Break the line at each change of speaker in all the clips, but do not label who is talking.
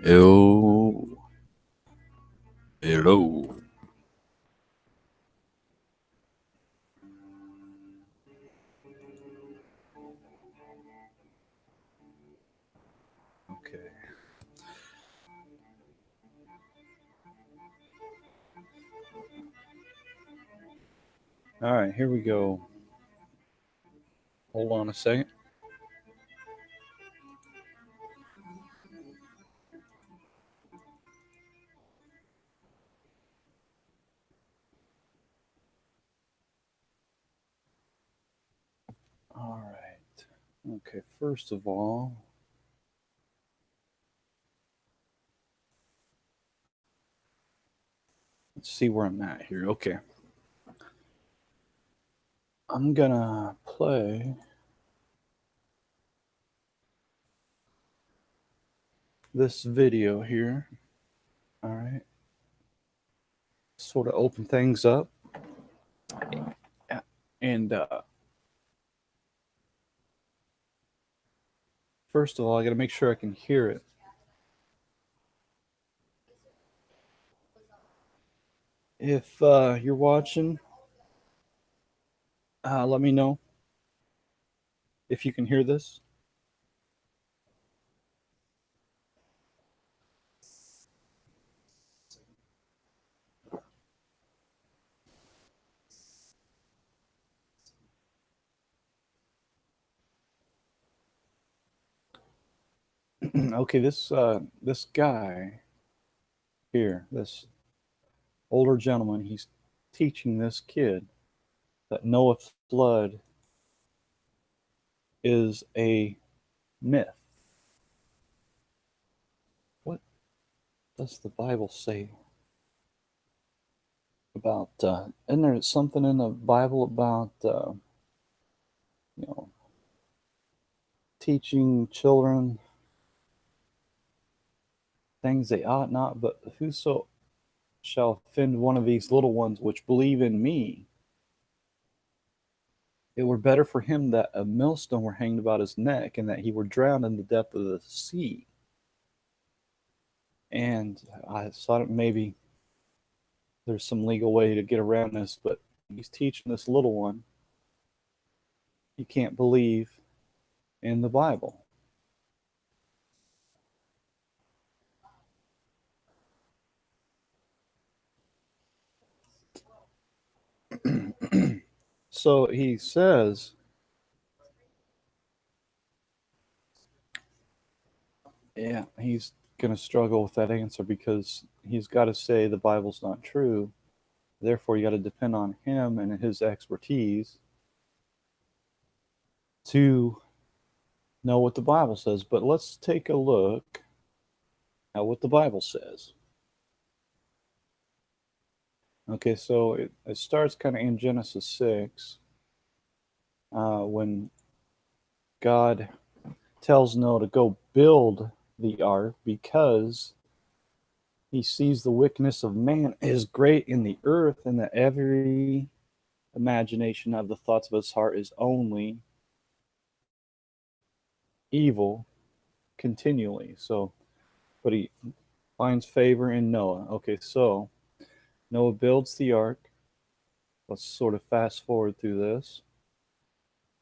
Yo, hello. Okay. All right, here we go. Hold on a second. All right. Okay, first of all, let's see where I'm at here. Okay. I'm gonna play this video here. All right. Sort of open things up. And first of all, I gotta make sure I can hear it. If you're watching, let me know if you can hear this. Okay, this guy here, this older gentleman, he's teaching this kid that Noah's flood is a myth. What does the Bible say about? Isn't there something in the Bible about you know teaching children things they ought not? But whoso shall offend one of these little ones which believe in me, it were better for him that a millstone were hanged about his neck and that he were drowned in the depth of the sea. And I thought maybe there's some legal way to get around this, but he's teaching this little one he can't believe in the Bible. So he says, yeah, he's going to struggle with that answer because he's got to say the Bible's not true. Therefore, you got to depend on him and his expertise to know what the Bible says. But let's take a look at what the Bible says. Okay, so it starts kind of in Genesis 6 when God tells Noah to go build the ark because he sees the wickedness of man is great in the earth, and that every imagination of the thoughts of his heart is only evil continually. So, but he finds favor in Noah. Okay, so Noah builds the ark. Let's sort of fast forward through this.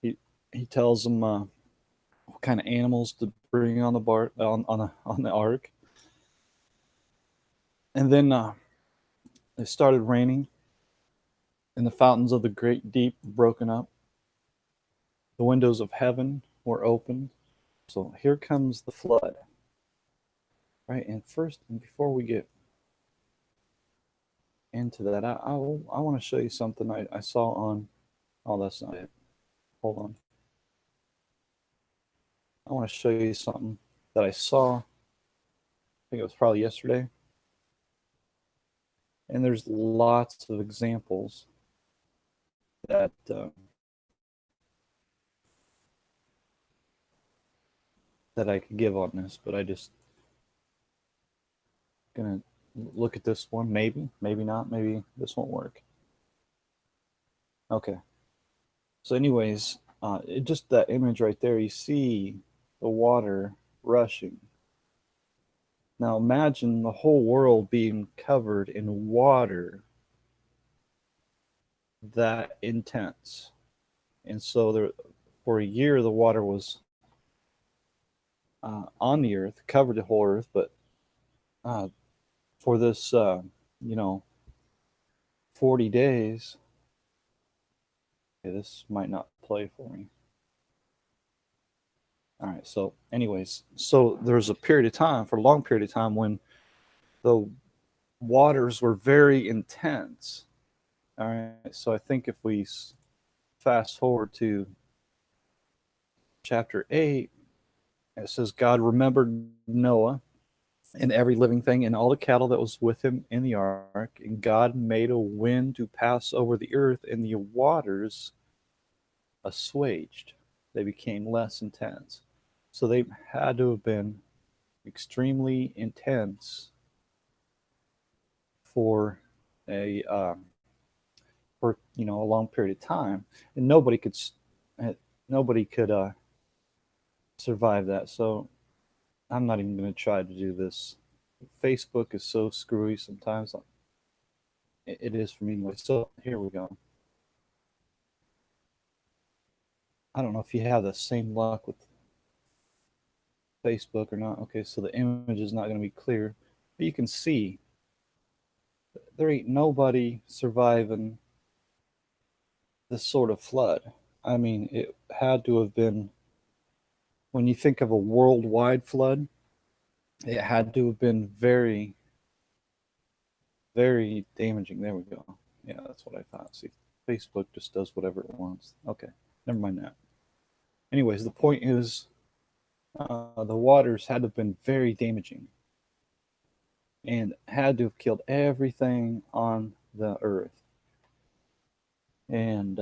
He he tells them what kind of animals to bring on the bar on the ark, and then it started raining, and the fountains of the great deep were broken up. The windows of heaven were opened. So here comes the flood, right? And first, before we get into that, I want to show you something I saw on. Oh, that's not it. Hold on. I want to show you something that I saw. I think it was probably yesterday. And there's lots of examples that that I could give on this, but I just gonna look at this one. Maybe not. Maybe this won't work. Okay. So, anyways, just that image right there, you see the water rushing. Now, imagine the whole world being covered in water that intense. And so, there, for a year, the water was on the earth, covered the whole earth. But uh, for this, you know, 40 days, okay, this might not play for me. All right. So, anyways, so there's a period of time, for a long period of time, when the waters were very intense. All right. So I think if we fast forward to chapter 8, it says, God remembered Noah and every living thing and all the cattle that was with him in the ark. And God made a wind to pass over the earth, and the waters assuaged. They became less intense. So they had to have been extremely intense for a a long period of time, and uh, nobody could survive that. So I'm not even going to try to do this. Facebook is so screwy sometimes. It is for me anyway. So here we go. I don't know if you have the same luck with Facebook or not. Okay, so the image is not going to be clear, but you can see there ain't nobody surviving this sort of flood. I mean, it had to have been, when you think of a worldwide flood, it had to have been very, very damaging. There we go. Yeah, that's what I thought. See, Facebook just does whatever it wants. Okay, never mind that. Anyways, the point is, the waters had to have been very damaging and had to have killed everything on the earth. And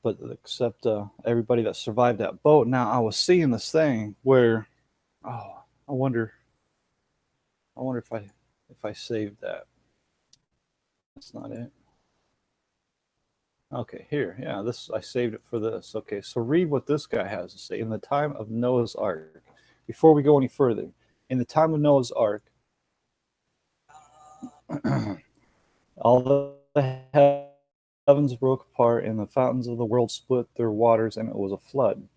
but except everybody that survived that boat. Now I was seeing this thing where, oh, I wonder if I saved that. That's not it. Okay, here. Yeah, this I saved it for this. Okay, so read what this guy has to say. In the time of Noah's Ark, before we go any further, in the time of Noah's Ark, all the heavens broke apart, and the fountains of the world split their waters, and it was a flood.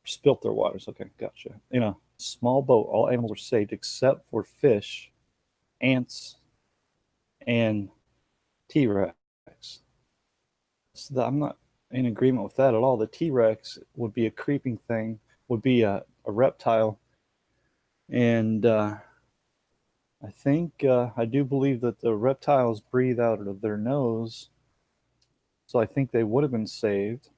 Spilt their waters. Okay, gotcha. In a small boat, all animals were saved except for fish, ants, and T Rex. So I'm not in agreement with that at all. The T Rex would be a creeping thing, would be a reptile. And I think, I do believe that the reptiles breathe out of their nose. So I think they would have been saved.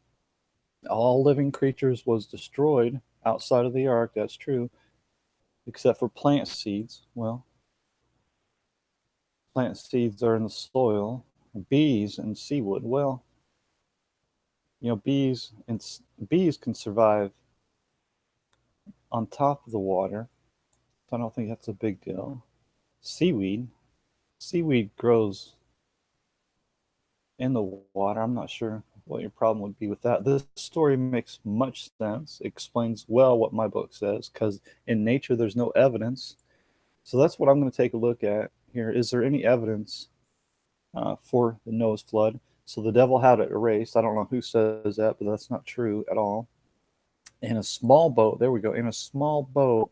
All living creatures was destroyed outside of the ark. That's true, except for plant seeds. Well, plant seeds are in the soil. Bees and seaweed. Well, bees can survive on top of the water. So I don't think that's a big deal. Seaweed. Seaweed grows in the water. I'm not sure what your problem would be with that. This story makes much sense. It explains well what my book says, because in nature there's no evidence. So that's what I'm going to take a look at here. Is there any evidence for the Noah's flood? So the devil had it erased. I don't know who says that, but that's not true at all. In a small boat, there we go. In a small boat,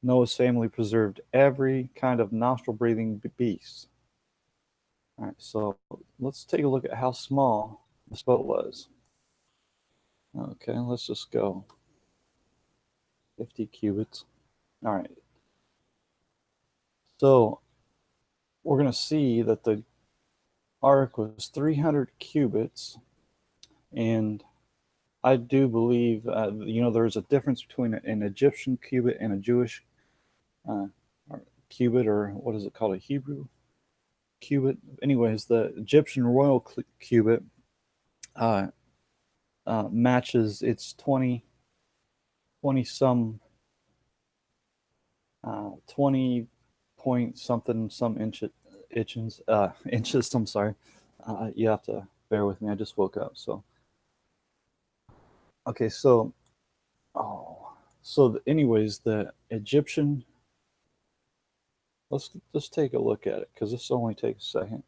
Noah's family preserved every kind of nostril breathing beast. All right, so let's take a look at how small this boat was. Okay, let's just go 50 cubits. All right, so we're going to see that the ark was 300 cubits, and I do believe, there's a difference between an Egyptian cubit and a Jewish uh, cubit, or what is it called, a Hebrew cubit? Anyways, the Egyptian royal cubit uh, matches its 20 20 some 20 point something some inches. I'm sorry. You have to bear with me. I just woke up. So okay, so anyways, the Egyptian. Let's just take a look at it because this only takes a second.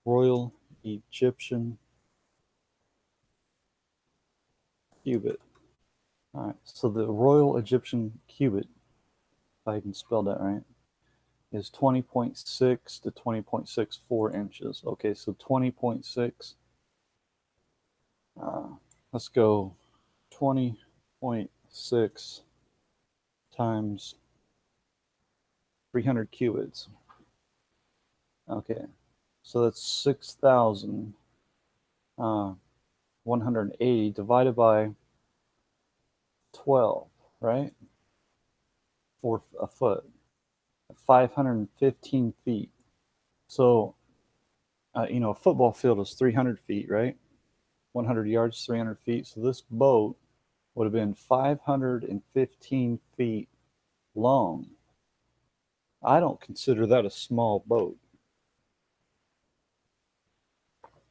Royal Egyptian cubit. All right. So the Royal Egyptian cubit, if I can spell that right, is 20.6 to 20.64 inches. Okay, so 20.6. Uh, let's go 20.6 times 300 cubits. Okay, so that's 6,180 divided by 12, right? For a foot, 515 feet. So, a football field is 300 feet, right? 100 yards, 300 feet. So this boat would have been 515 feet long. I don't consider that a small boat.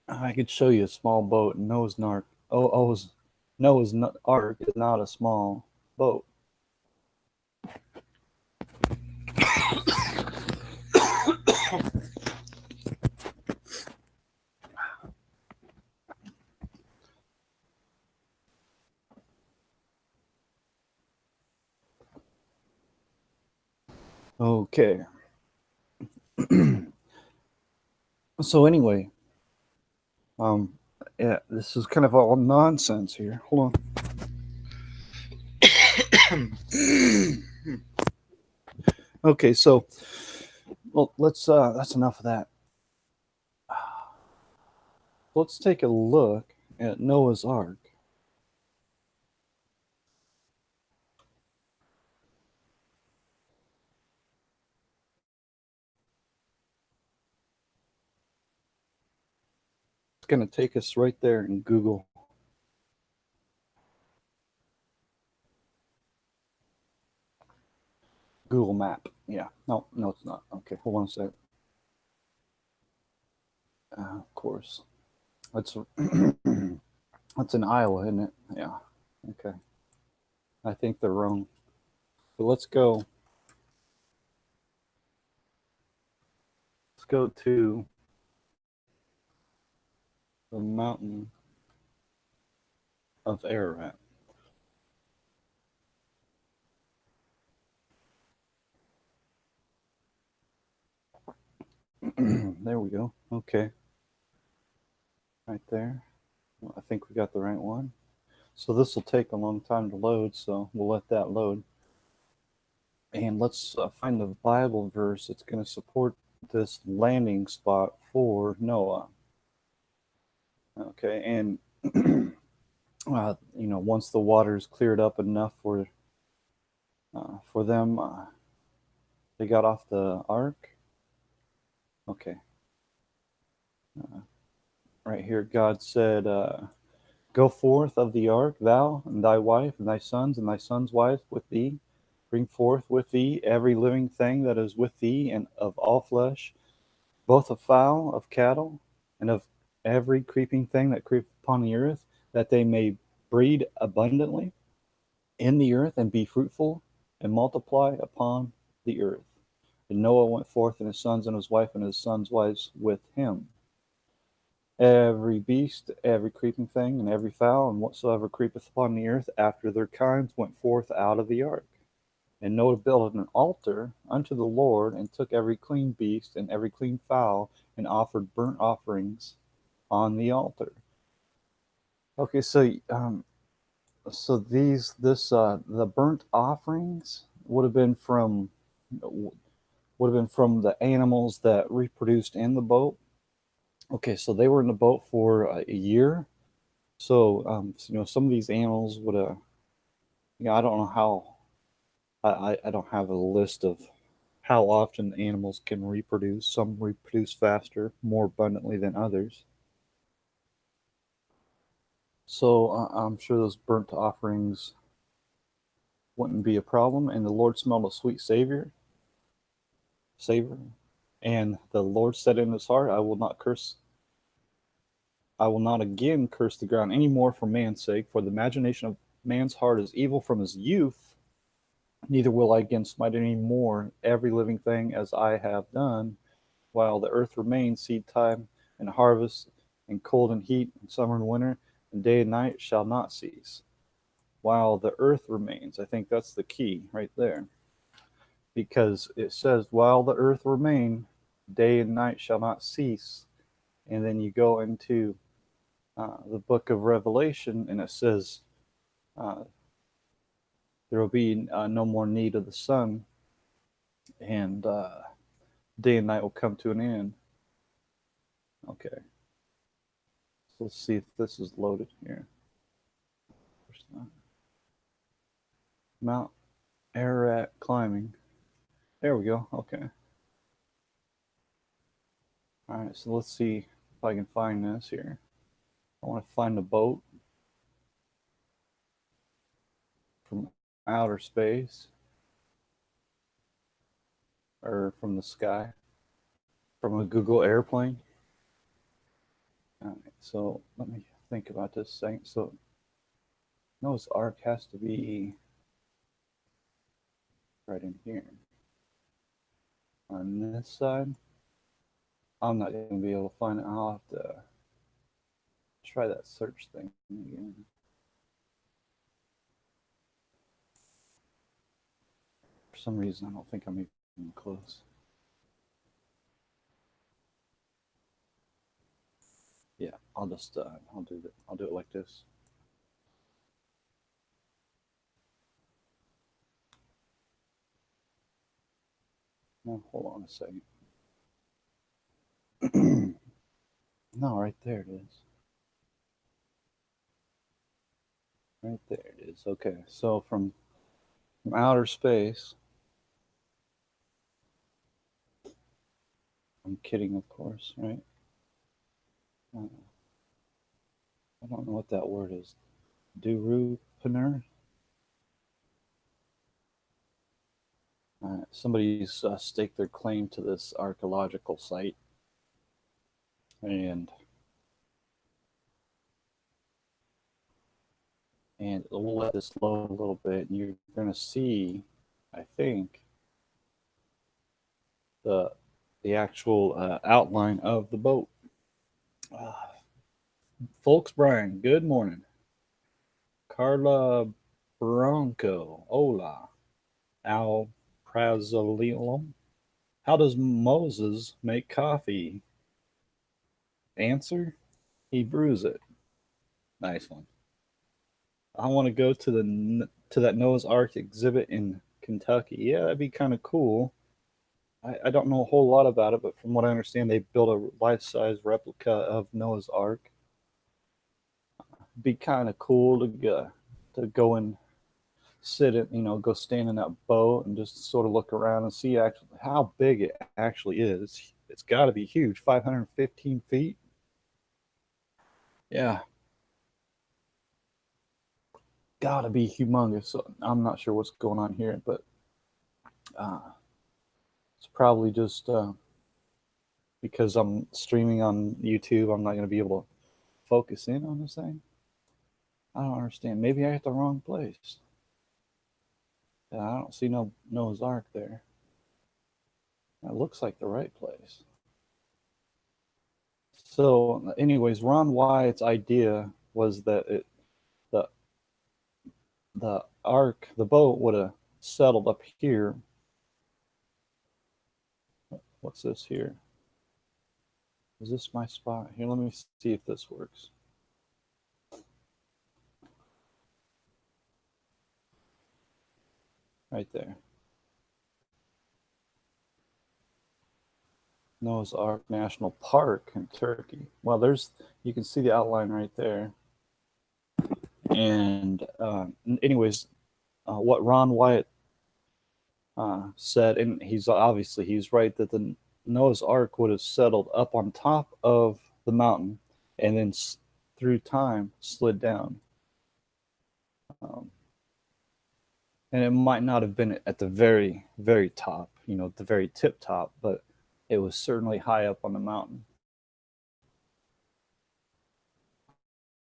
I could show you a small boat. Noah's Ark. Noah's Ark is not a small boat. Okay. So anyway, um, yeah, this is kind of all nonsense here. Hold on. Okay, so well, let's. That's enough of that. Let's take a look at Noah's Ark. It's going to take us right there in Google Map. Yeah. No, it's not. Okay, hold on a sec. Of course. That's that's in Iowa, isn't it? Yeah. Okay. I think they're wrong. But let's go. Let's go to the mountain of Ararat. There we go. Okay. Right there. Well, I think we got the right one. So this will take a long time to load, so we'll let that load. And let's find the Bible verse that's going to support this landing spot for Noah. Okay, and once the water's cleared up enough for them, they got off the ark. Okay, right here, God said, "Go forth of the ark, thou and thy wife and thy sons and thy sons' wives with thee. Bring forth with thee every living thing that is with thee, and of all flesh, both of fowl, of cattle, and of every creeping thing that creepeth upon the earth, that they may breed abundantly in the earth, and be fruitful, and multiply upon the earth." And Noah went forth, and his sons, and his wife, and his sons' wives with him. Every beast, every creeping thing, and every fowl, and whatsoever creepeth upon the earth after their kinds, went forth out of the ark. And Noah built an altar unto the Lord, and took every clean beast and every clean fowl, and offered burnt offerings on the altar. Okay, so the burnt offerings would have been from the animals that reproduced in the boat. Okay, so they were in the boat for a year. So some of these animals would have. I don't know how. I don't have a list of how often animals can reproduce. Some reproduce faster, more abundantly than others. So I'm sure those burnt offerings wouldn't be a problem. And the Lord smelled a sweet savor. And the Lord said in his heart, I will not again curse the ground any more for man's sake, for the imagination of man's heart is evil from his youth. Neither will I again smite any more every living thing as I have done, while the earth remains, seed time and harvest, and cold and heat, and summer and winter, and day and night shall not cease. While the earth remains. I think that's the key right there. Because it says, while the earth remain, day and night shall not cease. And then you go into the book of Revelation, and it says, uh, there will be no more need of the sun, and day and night will come to an end. Okay. So let's see if this is loaded here. Mount Ararat climbing. There we go. Okay. All right. So let's see if I can find this here. I want to find a boat from outer space or from the sky, from a Google airplane. All right. So let me think about this thing. So Noah's Ark has to be right in here. On this side, I'm not going to be able to find it. I'll have to try that search thing again. For some reason, I don't think I'm even close. Yeah, I'll just I'll do it like this. No, hold on a second. No, right there it is. Right there it is. Okay, so from outer space. I'm kidding, of course, right? I don't know what that word is. Durupaner? Somebody's staked their claim to this archaeological site, and we'll let this load a little bit. And you're going to see, I think, the actual outline of the boat. Folks, Brian, good morning. Carla Bronco, hola. Al Prazolilum. How does Moses make coffee? Answer: he brews it. Nice one. I want to go to that Noah's Ark exhibit in Kentucky. Yeah, that'd be kind of cool. I don't know a whole lot about it, but from what I understand, they built a life-size replica of Noah's Ark. It'd be kind of cool to go and sit in, go stand in that boat and just sort of look around and see actually how big it actually is. It's got to be huge, 515 feet. Yeah, gotta be humongous. So I'm not sure what's going on here, but uh, it's probably just because I'm streaming on YouTube. I'm not going to be able to focus in on this thing. I don't understand. Maybe I hit the wrong place. Yeah, I don't see no Noah's Ark there. That looks like the right place. So, anyways, Ron Wyatt's idea was that the ark, the boat, would have settled up here. What's this here? Is this my spot? Here, let me see if this works. Right there. Noah's Ark National Park in Turkey. Well, you can see the outline right there. And anyways, what Ron Wyatt said, and he's right, that the Noah's Ark would have settled up on top of the mountain and then through time slid down. And it might not have been at the very, very top, the very tip top, but it was certainly high up on the mountain.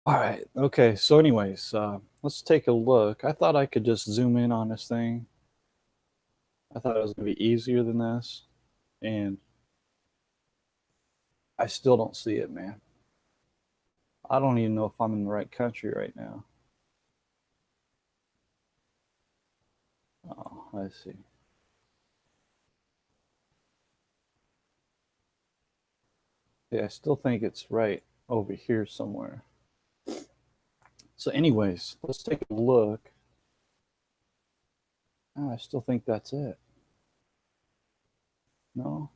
All right. Okay. So, anyways, let's take a look. I thought I could just zoom in on this thing. I thought it was going to be easier than this. And I still don't see it, man. I don't even know if I'm in the right country right now. Oh, I see. Yeah, I still think it's right over here somewhere. So, anyways, let's take a look. I still think that's it. No?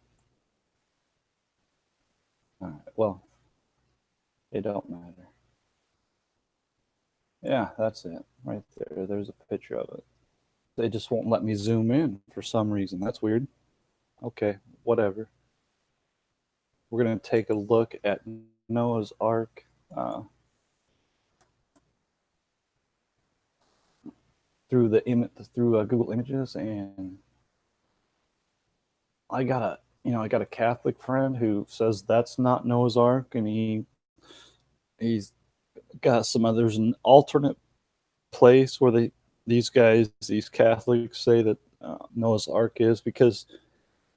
All right. Well, it don't matter. Yeah, that's it. Right there. There's a picture of it. They just won't let me zoom in for some reason. That's weird. Okay, whatever. We're going to take a look at Noah's Ark through Google Images, and I got a Catholic friend who says that's not Noah's Ark, and he's got there's an alternate place where these Catholics say that Noah's Ark is, because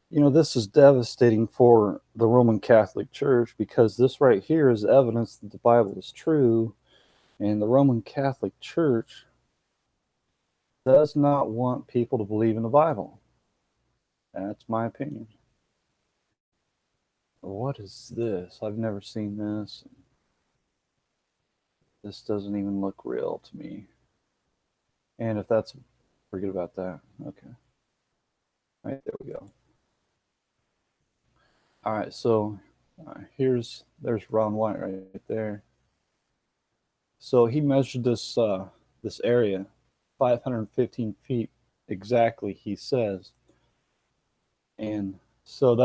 this is devastating for the Roman Catholic Church, because this right here is evidence that the Bible is true, and the Roman Catholic Church does not want people to believe in the Bible. That's my opinion. What is this? I've never seen this. This doesn't even look real to me. And if that's, forget about that. Okay. All right, there we go. All right, so there's Ron White right there. So he measured this area, 515 feet exactly, he says. And so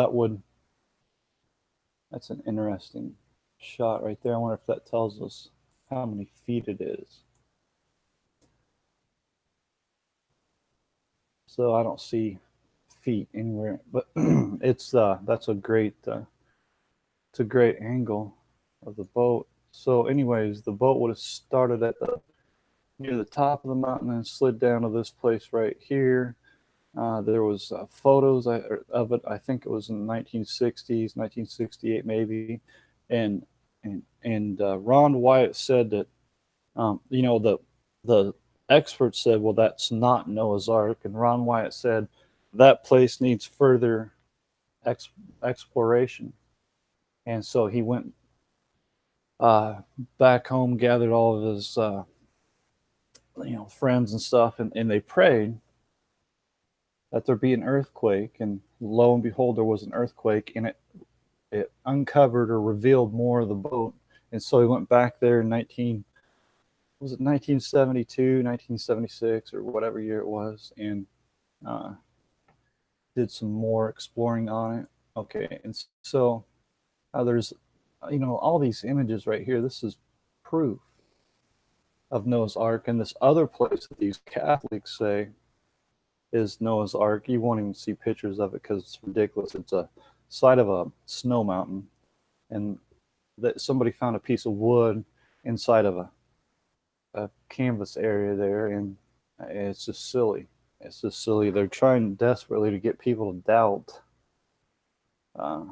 that's an interesting shot right there. I wonder if that tells us how many feet it is. So I don't see feet anywhere, but that's a great angle of the boat. So anyways, the boat would have started near the top of the mountain and slid down to this place right here. There was photos of it. I think it was in the 1960s, 1968 maybe, and Ron Wyatt said that the experts said, well, that's not Noah's Ark, and Ron Wyatt said that place needs further exploration, and so he went back home, gathered all of his friends and stuff, and they prayed that there be an earthquake, and lo and behold, there was an earthquake, and it uncovered or revealed more of the boat. And so he went back there in 1972, 1976, or whatever year it was, and did some more exploring on it. Okay, and so there's all these images right here. This is proof of Noah's Ark, and this other place that these Catholics say is Noah's Ark. You won't even see pictures of it because it's ridiculous. It's a side of a snow mountain, and that somebody found a piece of wood inside of a canvas area there, and it's just silly. It's just silly. They're trying desperately to get people to doubt uh,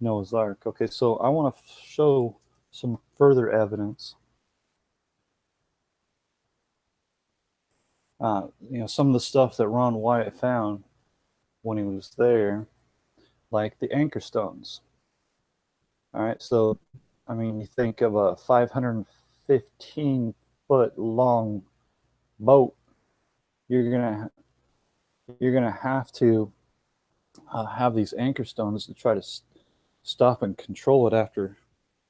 Noah's Ark. Okay, so I want to show some further evidence. Some of the stuff that Ron Wyatt found when he was there, like the anchor stones. All right, so I mean, you think of a 515-foot long boat, you're gonna have to have these anchor stones to try to stop and control it after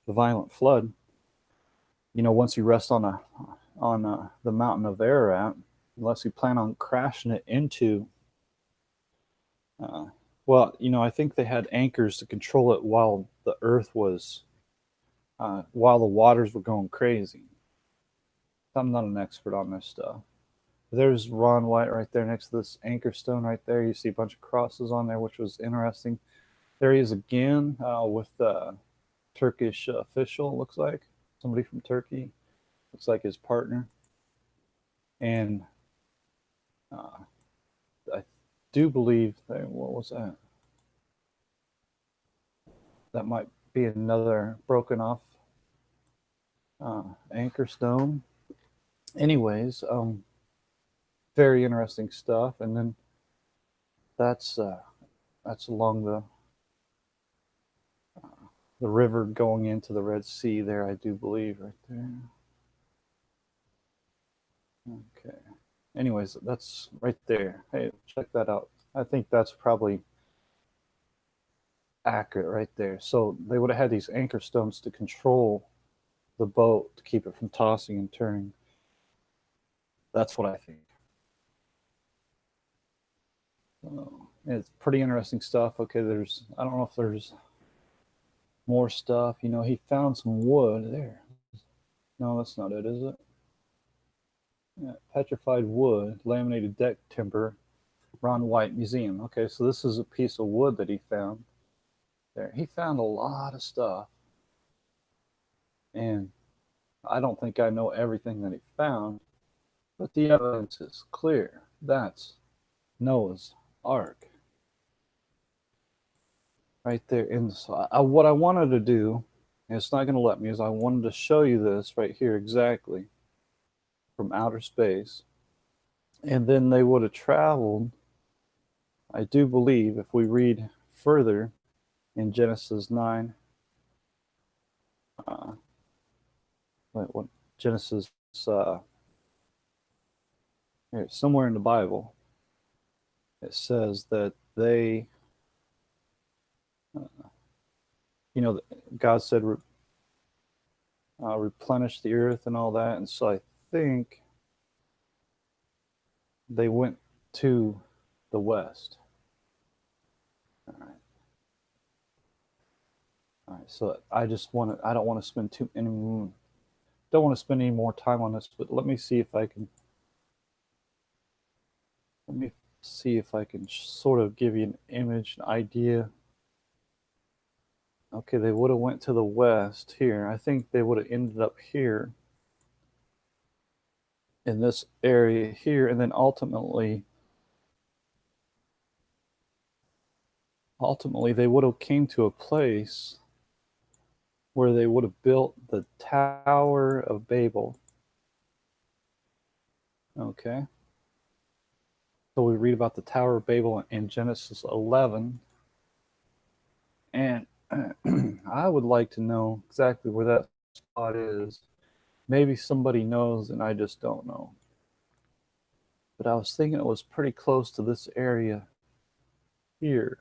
the violent flood. Once you rest on the mountain of Ararat, unless you plan on crashing it into. I think they had anchors to control it while the earth was, while the waters were going crazy. I'm not an expert on this stuff. There's Ron White right there next to this anchor stone right there. You see a bunch of crosses on there, which was interesting. There he is again with the Turkish official, looks like. Somebody from Turkey. Looks like his partner. And uh, I do believe that, what was that? That might be another broken off anchor stone. Anyways, very interesting stuff. And then that's that's along the river going into the Red Sea there, I do believe, right there. Okay. Anyways, that's right there. Hey, check that out. I think that's probably accurate right there. So they would have had these anchor stones to control the boat to keep it from tossing and turning. That's what I think. It's pretty interesting stuff. Okay, I don't know if there's more stuff. You know, he found some wood there. No, that's not it, is it? Yeah, petrified wood, laminated deck timber, Ron White Museum. Okay, so this is a piece of wood that he found there. He found a lot of stuff, and I don't think I know everything that he found, but the evidence is clear. That's Noah's Ark right there. And so what I wanted to do, and it's not going to let me, is I wanted to show you this right here exactly from outer space. And then they would have traveled, I do believe, if we read further in Genesis 9, what Genesis, here, somewhere in the Bible, it says that they, you know, God said, replenish the earth and all that. And so I think they went to the west. All right. All right. So I don't want to spend don't want to spend any more time on this, but let me see if I can sort of give you an image, an idea. Okay, they would have went to the west here. I think they would have ended up here in this area here, and then ultimately they would have came to a place where they would have built the Tower of Babel. Okay. So we read about the Tower of Babel in Genesis 11. And I would like to know exactly where that spot is. Maybe somebody knows and I just don't know. But I was thinking it was pretty close to this area here.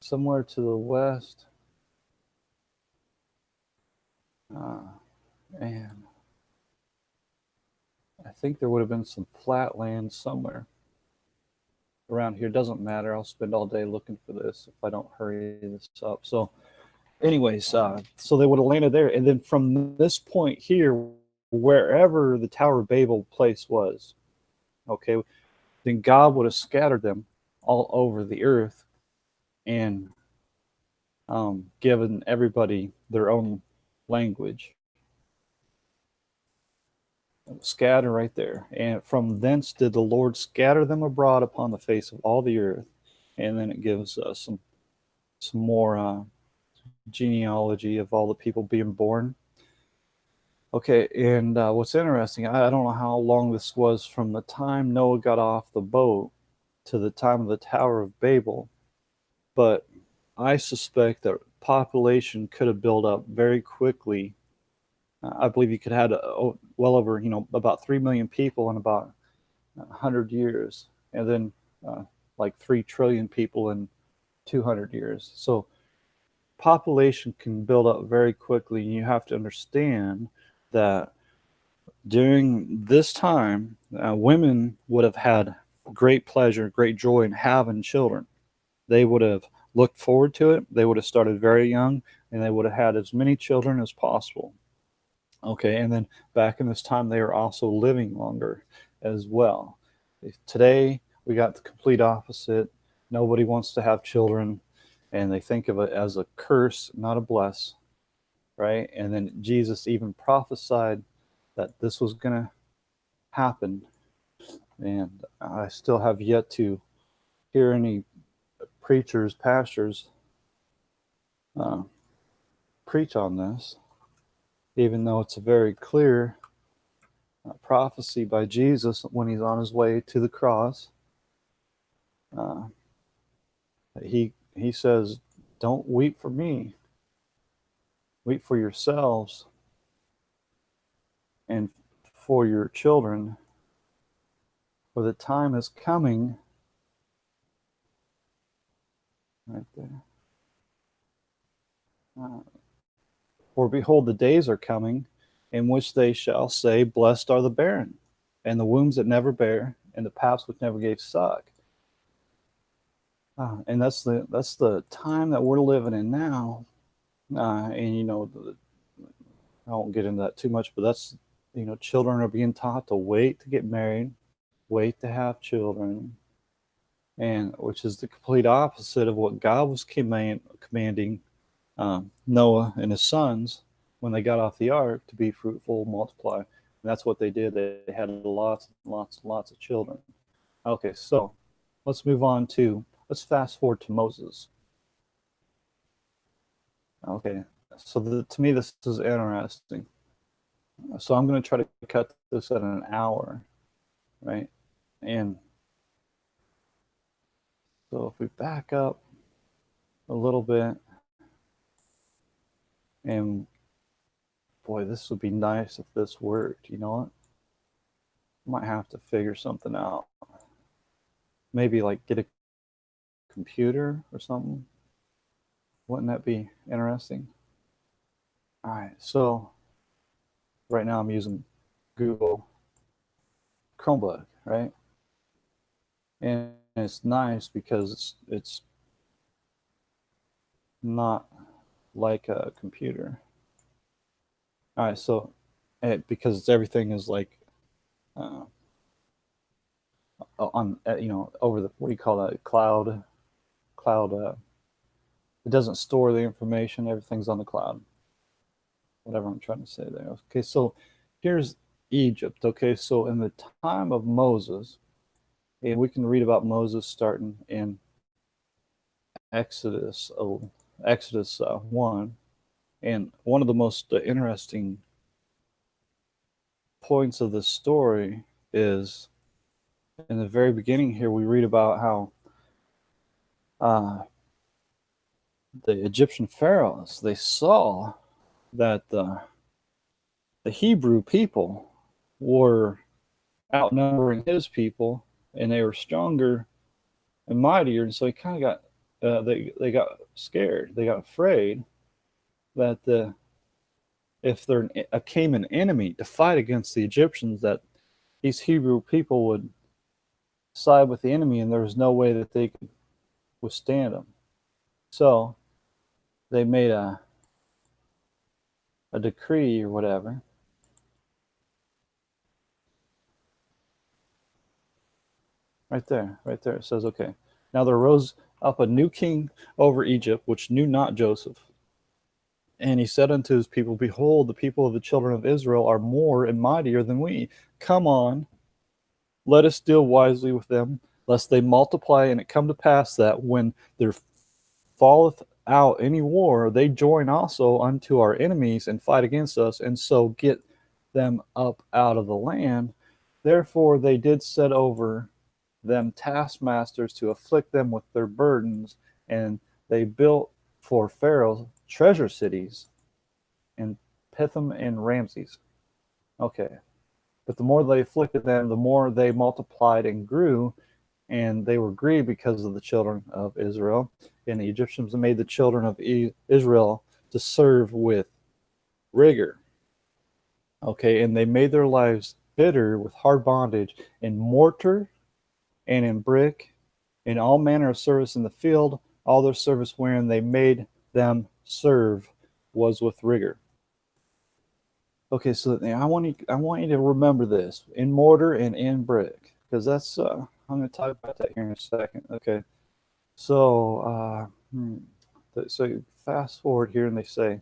Somewhere to the west. And I think there would have been some flat land somewhere around here. Doesn't matter. I'll spend all day looking for this if I don't hurry this up. So anyways, so they would have landed there. And then from this point here, wherever the Tower of Babel place was, okay, then God would have scattered them all over the earth and given everybody their own language. Scatter right there. And from thence did the Lord scatter them abroad upon the face of all the earth. And then it gives us some more genealogy of all the people being born. Okay, and what's interesting, I don't know how long this was from the time Noah got off the boat to the time of the Tower of Babel, but I suspect that population could have built up very quickly. I believe you could have well over, about 3 million people in about 100 years, and then like 3 trillion people in 200 years. So population can build up very quickly, and you have to understand that during this time, women would have had great pleasure, great joy in having children. They would have looked forward to it. They would have started very young, and they would have had as many children as possible. Okay, and then back in this time, they are also living longer as well. Today, we got the complete opposite. Nobody wants to have children, and they think of it as a curse, not a bless, right? And then Jesus even prophesied that this was going to happen. And I still have yet to hear any preachers, pastors uh, preach on this, even though it's a very clear prophecy by Jesus when he's on his way to the cross. Uh, he says, "Don't weep for me, weep for yourselves and for your children, for the time is coming." Right there. Uh, For behold, the days are coming in which they shall say, "Blessed are the barren, and the wombs that never bear, and the paps which never gave suck." And that's the time that we're living in now. And I won't get into that too much, but that's children are being taught to wait to get married, wait to have children, and which is the complete opposite of what God was commanding Noah and his sons when they got off the ark to be fruitful, multiply. And that's what they did. They had lots, lots, lots of children. Okay, so let's fast forward to Moses. Okay, so to me, this is interesting. So I'm going to try to cut this at an hour, right? And so if we back up a little bit, and boy, this would be nice if this worked. You know what? Might have to figure something out. Maybe like get a computer or something. Wouldn't that be interesting? All right, so right now I'm using Google Chromebook, right? And it's nice because it's not like a computer. All right, so because everything is like uh, on over the, what do you call that, cloud. It doesn't store the information. Everything's on the cloud. Whatever I'm trying to say there. Okay, so here's Egypt. Okay, so in the time of Moses, and we can read about Moses starting in Exodus, Exodus 1. And one of the most interesting points of this story is in the very beginning here, we read about how uh, the Egyptian pharaohs, they saw that the Hebrew people were outnumbering his people, and they were stronger and mightier, and so he kind of got they got scared, they got afraid that if there came an enemy to fight against the Egyptians, that these Hebrew people would side with the enemy, and there was no way that they could withstand them. So they made a decree or whatever. Right there. It says, okay. Now there rose up a new king over Egypt, which knew not Joseph. And he said unto his people, "Behold, the people of the children of Israel are more and mightier than we. Come on, let us deal wisely with them, lest they multiply, and it come to pass that when there falleth out any war, they join also unto our enemies and fight against us, and so get them up out of the land. Therefore they did set over them taskmasters to afflict them with their burdens, and they built for Pharaoh treasure cities in Pithom and Ramses." Okay. But the more they afflicted them, the more they multiplied and grew, and they were grieved because of the children of Israel. And the Egyptians made the children of Israel to serve with rigor. Okay, and they made their lives bitter with hard bondage in mortar and in brick, in all manner of service in the field. All their service wherein they made them serve was with rigor. Okay, so I want you to remember this in mortar and in brick, because that's I'm going to talk about that here in a second. Okay, so so fast forward here, and they say,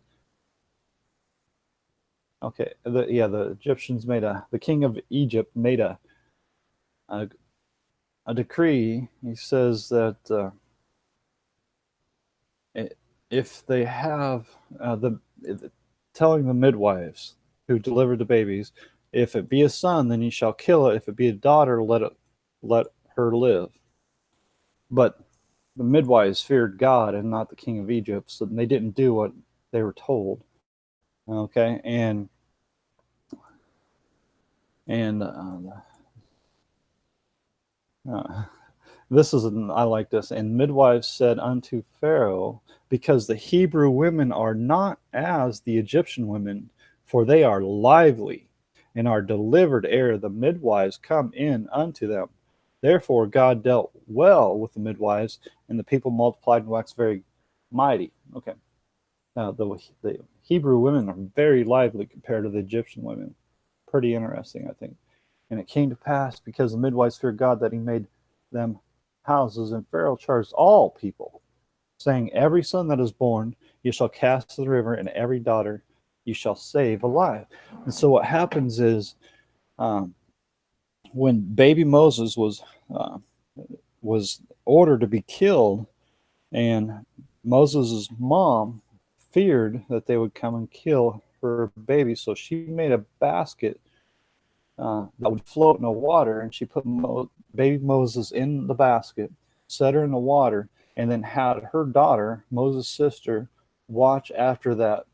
okay, the Egyptians the king of Egypt made a, a decree. He says that if they have telling the midwives who delivered the babies, if it be a son, then you shall kill it. If it be a daughter, let her live. But the midwives feared God and not the king of Egypt, so they didn't do what they were told. Okay, and uh, this is I like this. And midwives said unto Pharaoh, because the Hebrew women are not as the Egyptian women, for they are lively and are delivered ere the midwives come in unto them. Therefore God dealt well with the midwives, and the people multiplied and waxed very mighty. Okay. Now the Hebrew women are very lively compared to the Egyptian women. Pretty interesting, I think. And it came to pass, because the midwives feared God, that he made them houses. And Pharaoh charged all people, saying, every son that is born you shall cast to the river, and every daughter you shall save alive. And so what happens is, um, when baby Moses was ordered to be killed, and Moses' mom feared that they would come and kill her baby, so she made a basket that would float in the water, and she put baby Moses in the basket, set her in the water, and then had her daughter, Moses' sister, watch after that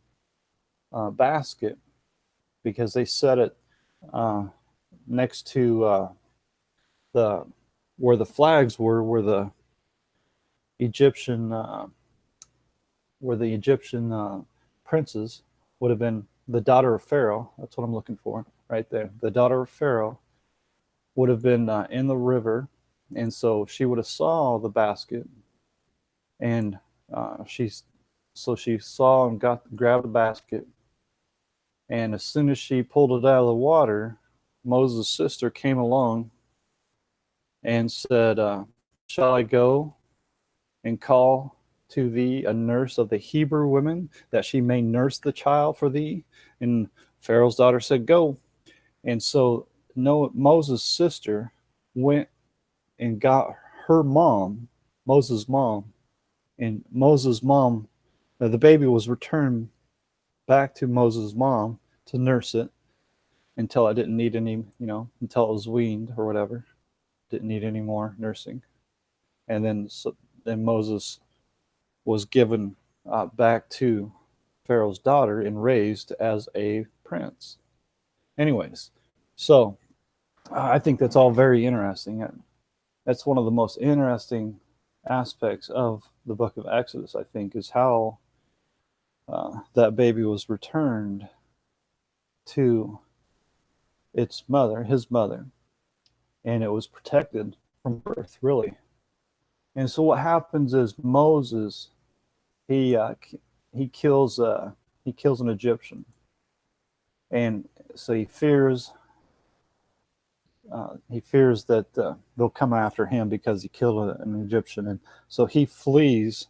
basket, because they set it uh, next to the where the flags were, Egyptian where the Egyptian princes would have been the daughter of Pharaoh. That's what I'm looking for right there. The daughter of Pharaoh would have been in the river, and so she would have saw the basket, and she saw and grabbed the basket, and as soon as she pulled it out of the water, Moses' sister came along and said, "Shall I go and call to thee a nurse of the Hebrew women, that she may nurse the child for thee?" And Pharaoh's daughter said, "Go." And so Moses' sister went and got her mom, Moses' mom, and Moses' mom, the baby was returned back to Moses' mom to nurse it until I didn't need any, until it was weaned or whatever, didn't need any more nursing, and then Moses was given back to Pharaoh's daughter and raised as a prince. Anyways, so I think that's all very interesting. That's one of the most interesting aspects of the book of Exodus, I think, is how that baby was returned to his mother, and it was protected from birth, really. And so what happens is Moses, he uh, he kills uh, he kills an Egyptian, and so he fears that they'll come after him because he killed an Egyptian, and so he flees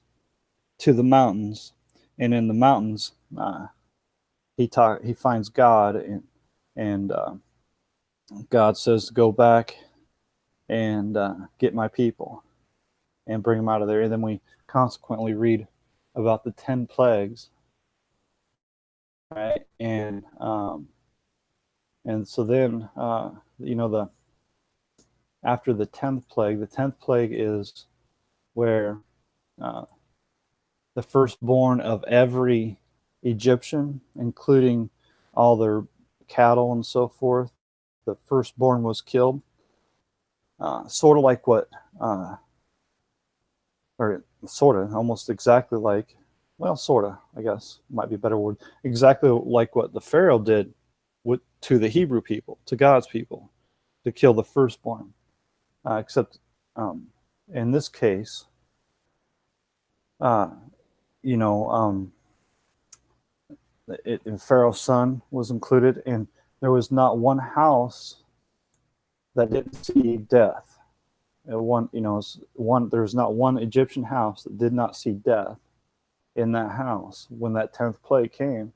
to the mountains, and in the mountains he finds God, and God says to go back and get my people and bring them out of there. And then we consequently read about the 10 plagues, right? And so then the after the 10th plague is where uh, the firstborn of every Egyptian, including all their cattle and so forth, the firstborn was killed. Sort of like what, or sort of, almost exactly like, well, sort of, I guess might be a better word, exactly like what the Pharaoh did to the Hebrew people, to God's people, to kill the firstborn. Except um, in this case, uh, you know, and Pharaoh's son was included, and there was not one house that didn't see death. One, there's not one Egyptian house that did not see death in that house when that 10th plague came.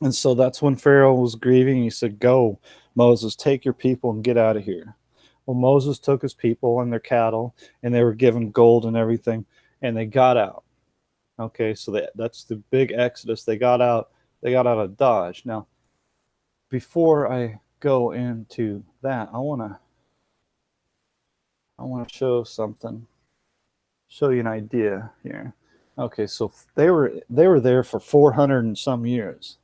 And so that's when Pharaoh was grieving. He said, "Go, Moses, take your people and get out of here." Well, Moses took his people and their cattle, and they were given gold and everything, and they got out. Okay, so that's the big exodus. They got out. They got out of Dodge. Now, before I go into that, I want to show something. Show you an idea here. Okay, so they were there for 400 and some years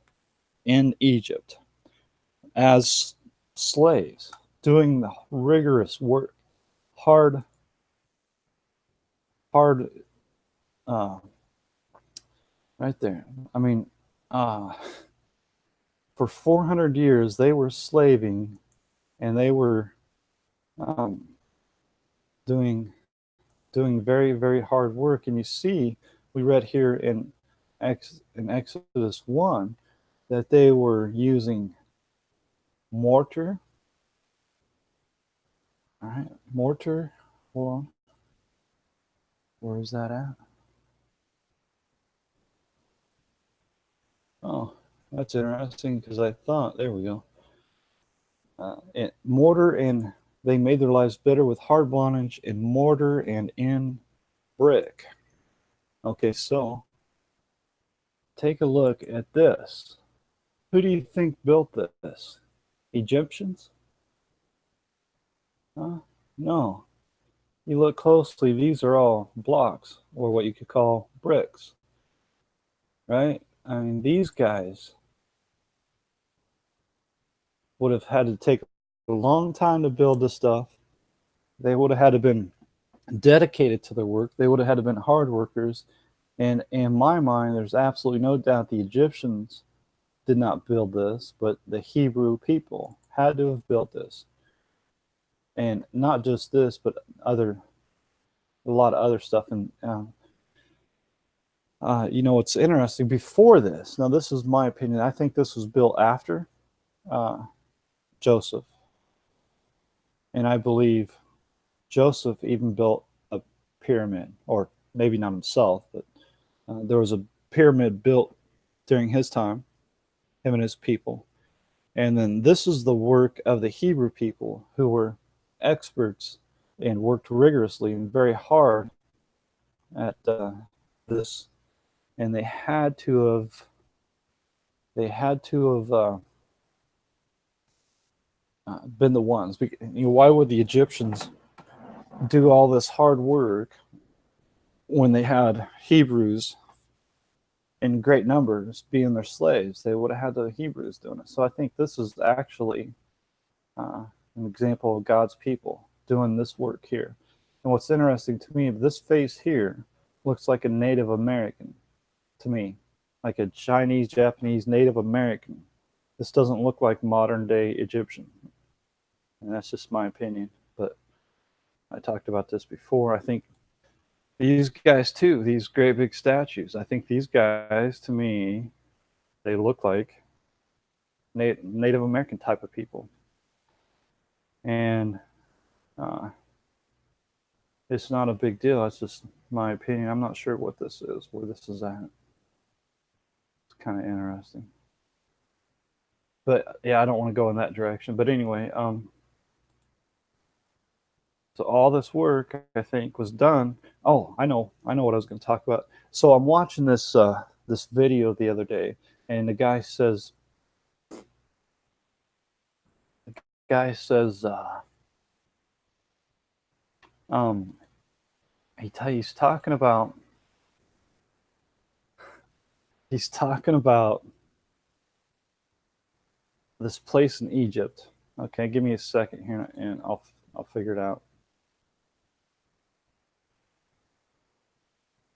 in Egypt as slaves, doing the rigorous work, hard, hard, uh, right there. I mean, uh, for 400 years they were slaving, and they were um, doing very very hard work. And you see, we read here in Exodus 1 that they were using mortar. All right, mortar. Hold on. Where is that at? Oh, that's interesting, because I thought, there we go. Mortar, and they made their lives bitter with hard bondage in mortar and in brick. Okay, so take a look at this. Who do you think built this? Egyptians? No. You look closely, these are all blocks, or what you could call bricks, right? I mean, these guys would have had to take a long time to build this stuff. They would have had to have been dedicated to their work. They would have had to have been hard workers. And in my mind, there's absolutely no doubt the Egyptians did not build this, but the Hebrew people had to have built this. And not just this, but a lot of other stuff. And what's interesting, before this, now this is my opinion, I think this was built after Joseph. And I believe Joseph even built a pyramid, or maybe not himself, but there was a pyramid built during his time, him and his people. And then this is the work of the Hebrew people, who were experts and worked rigorously and very hard at this. And they had to have been the ones. Why would the Egyptians do all this hard work when they had Hebrews in great numbers being their slaves? They would have had the Hebrews doing it. So I think this is actually an example of God's people doing this work here. And what's interesting to me, this face here looks like a Native American to me, like a Chinese, Japanese, Native American. This doesn't look like modern day Egyptian. And that's just my opinion. But I talked about this before. I think these guys too, these great big statues, I think these guys, to me, they look like Native American type of people. And it's not a big deal. It's just my opinion. I'm not sure what this is, where this is at. It's kind of interesting. But yeah, I don't want to go in that direction. But anyway, so all this work, I think, was done. Oh, I know what I was going to talk about. So I'm watching this video the other day, and the guy says, he's talking about this place in Egypt. Okay, give me a second here, and I'll figure it out.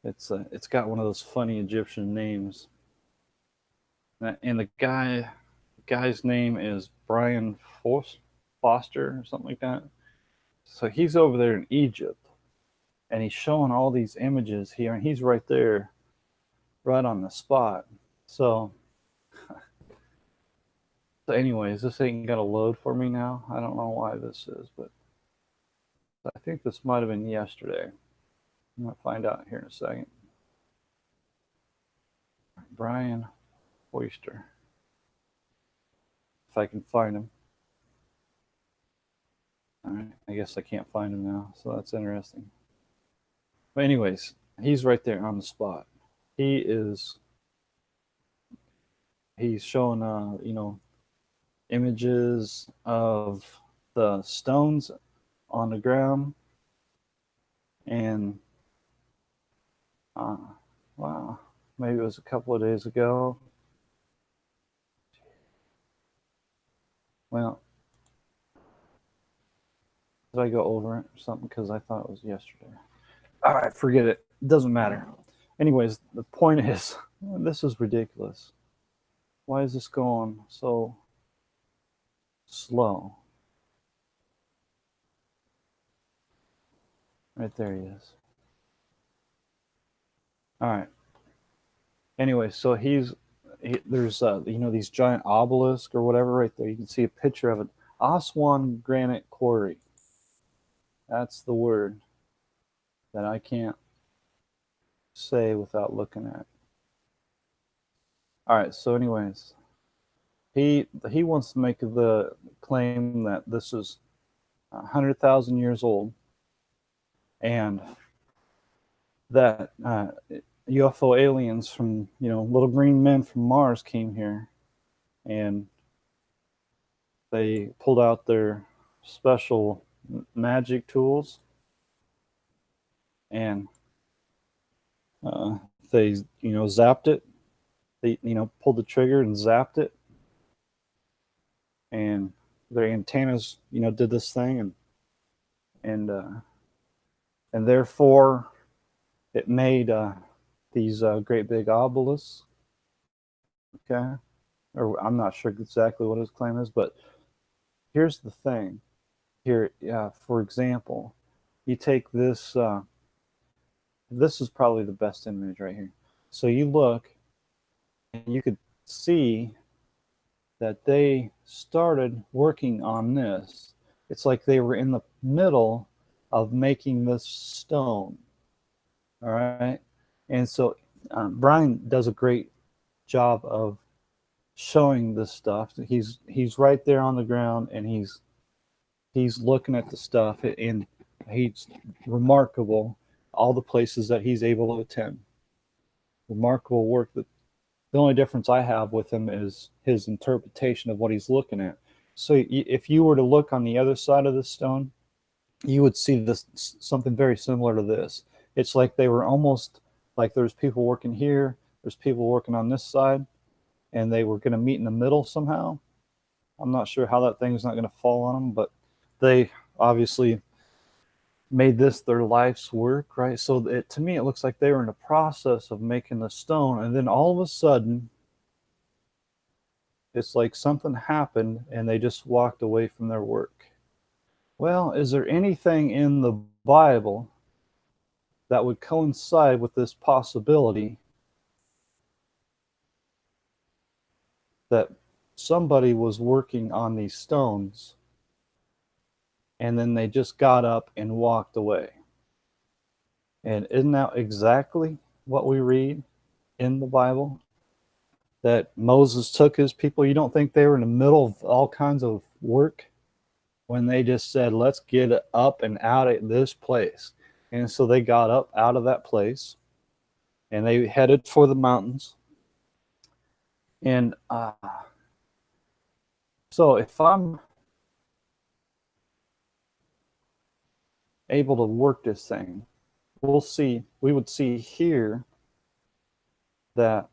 It's got one of those funny Egyptian names, and the guy's name is Brian Foster or something like that. So he's over there in Egypt, and he's showing all these images here, and he's right there, right on the spot. So So anyways, this ain't gonna load for me now. I don't know why this is, but I think this might have been yesterday. I'm gonna find out here in a second. Brian Oyster. If I can find him. Alright, I guess I can't find him now, so that's interesting. But anyways, he's right there on the spot. He's showing images of the stones on the ground, and wow, maybe it was a couple of days ago. Well, did I go over it or something? Because I thought it was yesterday. All right, forget it. It doesn't matter. Anyways, the point is, this is ridiculous. Why is this going so slow? Right there he is. All right. Anyway, so there's these giant obelisk or whatever right there. You can see a picture of it. Aswan granite quarry. That's the word that I can't say without looking at. All right. So, anyways, he wants to make the claim that this is 100,000 years old, and that UFO aliens from little green men from Mars came here, and they pulled out their special magic tools, and they zapped it. They pulled the trigger and zapped it, and their antennas did this thing, and therefore it made these great big obelisks. Okay, or I'm not sure exactly what his claim is, but here's the thing. Here, for example, you take this. This is probably the best image right here. So you look, and you could see that they started working on this. It's like they were in the middle of making this stone. All right, and so Brian does a great job of showing this stuff. He's right there on the ground, and he's looking at the stuff, and he's remarkable. All the places that he's able to attend, remarkable work. That the only difference I have with him is his interpretation of what he's looking at. So if you were to look on the other side of the stone, you would see this something very similar to this. It's like they were almost like there's people working here, there's people working on this side, and they were going to meet in the middle somehow. I'm not sure how that thing's not going to fall on them, but they obviously made this their life's work, right? So to me, it looks like they were in the process of making the stone, and then all of a sudden, it's like something happened, and they just walked away from their work. Well, is there anything in the Bible that would coincide with this possibility that somebody was working on these stones and then they just got up and walked away? And isn't that exactly what we read in the Bible? That Moses took his people. You don't think they were in the middle of all kinds of work when they just said, let's get up and out of this place? And so they got up out of that place and they headed for the mountains. And so if I'm able to work this thing, we would see here that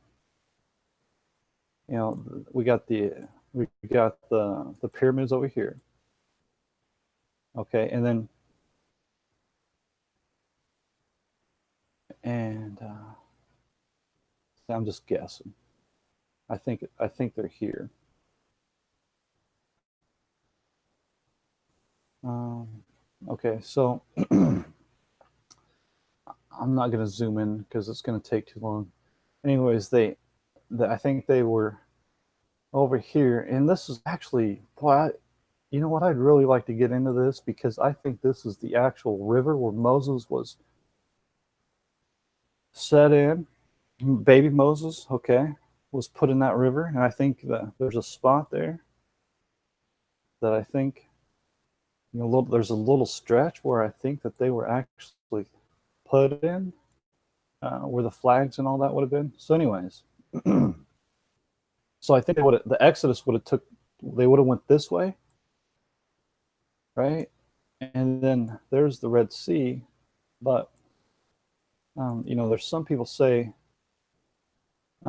we got the pyramids over here. Okay, and I'm just guessing. I think they're here. Okay, so I'm not going to zoom in because it's going to take too long. Anyways, I think they were over here, and this is actually, boy, you know what? I'd really like to get into this because I think this is the actual river where Moses was set in. Baby Moses, okay, was put in that river, and I think that there's a spot there that I think, there's a little stretch where I think that they were actually put in, where the flags and all that would have been. So, anyways, so I think the Exodus would have took, they would have went this way, right? And then there's the Red Sea, but there's some people say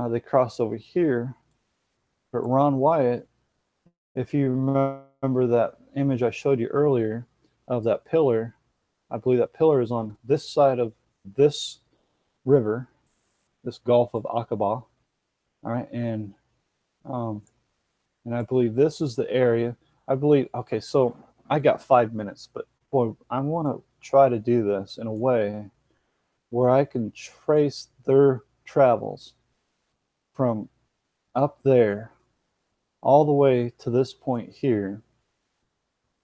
they crossed over here, but Ron Wyatt, if you remember that image I showed you earlier of that pillar, I believe that pillar is on this side of this river, this Gulf of Aqaba. All right, um, and I believe this is the area. I believe. Okay, so I got 5 minutes, but boy, I want to try to do this in a way where I can trace their travels from up there all the way to this point here,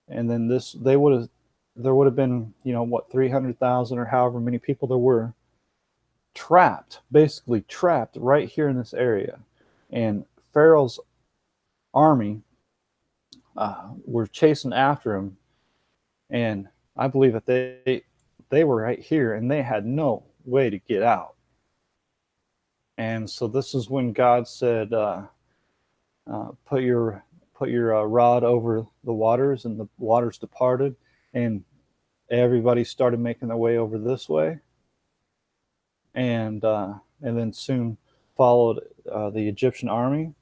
and then there would have been, what, 300,000 or however many people there were basically trapped right here in this area, and Pharaoh's army were chasing after him, and I believe that they were right here, and they had no way to get out. And so this is when God said, "Put your rod over the waters," and the waters departed, and everybody started making their way over this way, and then soon followed the Egyptian army.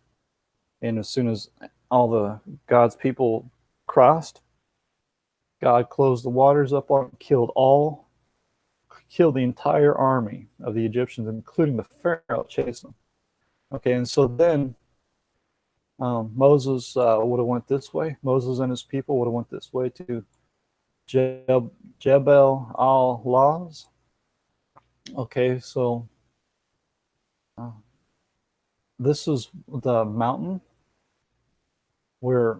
And as soon as all the God's people crossed, God closed the waters up on, killed the entire army of the Egyptians, including the Pharaoh chasing them. Okay, and so then Moses would have went this way. Moses and his people would have went this way to Jebel al-Laz. Okay, so this is the mountain where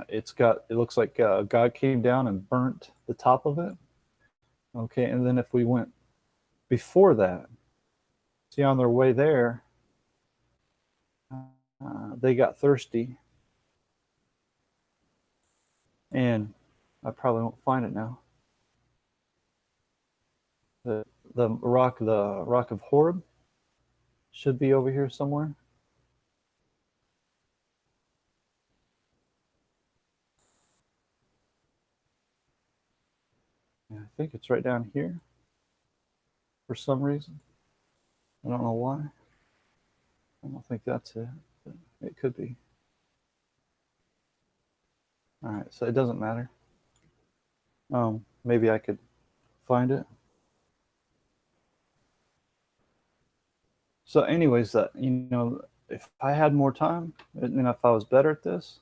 it looks like God came down and burnt the top of it. Okay, and then if we went before that, see, on their way there, they got thirsty, and I probably won't find it now. The rock of Horeb should be over here somewhere. Yeah, I think it's right down here for some reason. I don't know why. I don't think that's it, but it could be. All right, so it doesn't matter. Maybe I could find it. So, anyways, if I had more time and if I was better at this,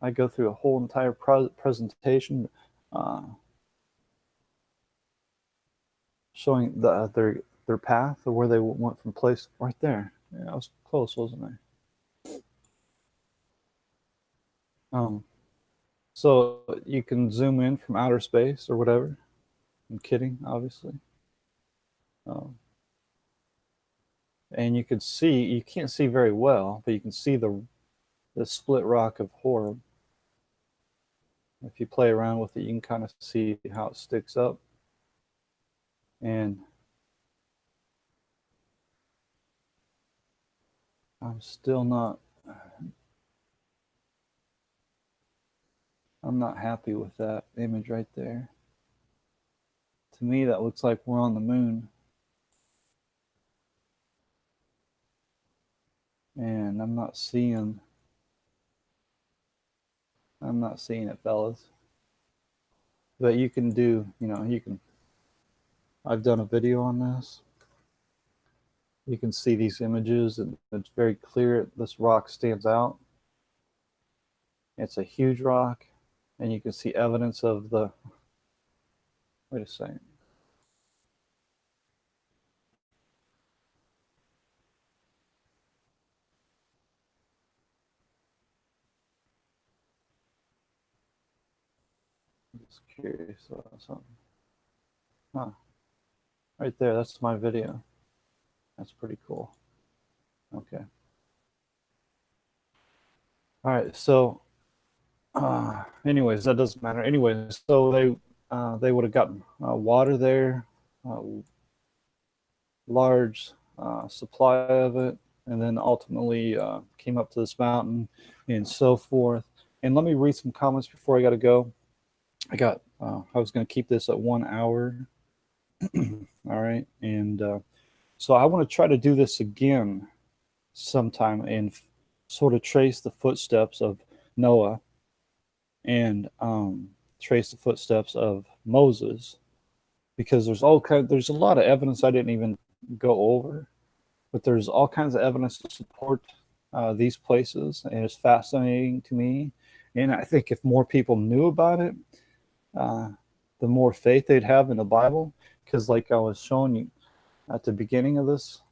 I'd go through a whole entire presentation showing their path or where they went from place right there. Yeah, I was close, wasn't I? So you can zoom in from outer space or whatever. I'm kidding, obviously. And you can't see very well, but you can see the split rock of Horeb. If you play around with it, you can kind of see how it sticks up. And I'm not happy with that image right there. To me, that looks like we're on the moon. And I'm not seeing it, fellas. But you can I've done a video on this. You can see these images, and it's very clear this rock stands out. It's a huge rock, and you can see evidence of wait a second. Just curious about something. Huh. Right there, that's my video. That's pretty cool. Okay. All right, so anyways, that doesn't matter. Anyways, so they would have gotten water there, uh, large supply of it, and then ultimately came up to this mountain and so forth. And let me read some comments before I got to go. I was going to keep this at 1 hour. All right, and so I want to try to do this again sometime and sort of trace the footsteps of Noah and trace the footsteps of Moses, because there's a lot of evidence I didn't even go over, but there's all kinds of evidence to support these places, and it's fascinating to me. And I think if more people knew about it, uh, the more faith they'd have in the Bible. Because, like I was showing you at the beginning of this,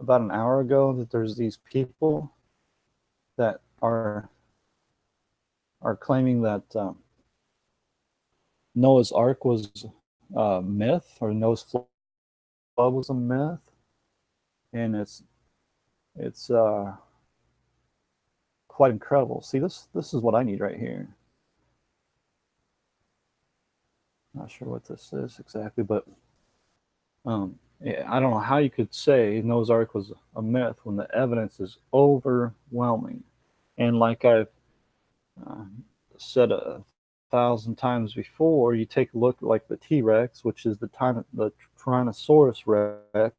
about an hour ago, that there's these people that are claiming that Noah's Ark was a myth, or Noah's flood was a myth, and it's quite incredible. See, this is what I need right here. Not sure what this is exactly, but I don't know how you could say Noah's Ark was a myth when the evidence is overwhelming. And like I've uh, said 1,000 times before, you take a look at like the T-Rex, which is the Tyrannosaurus Rex.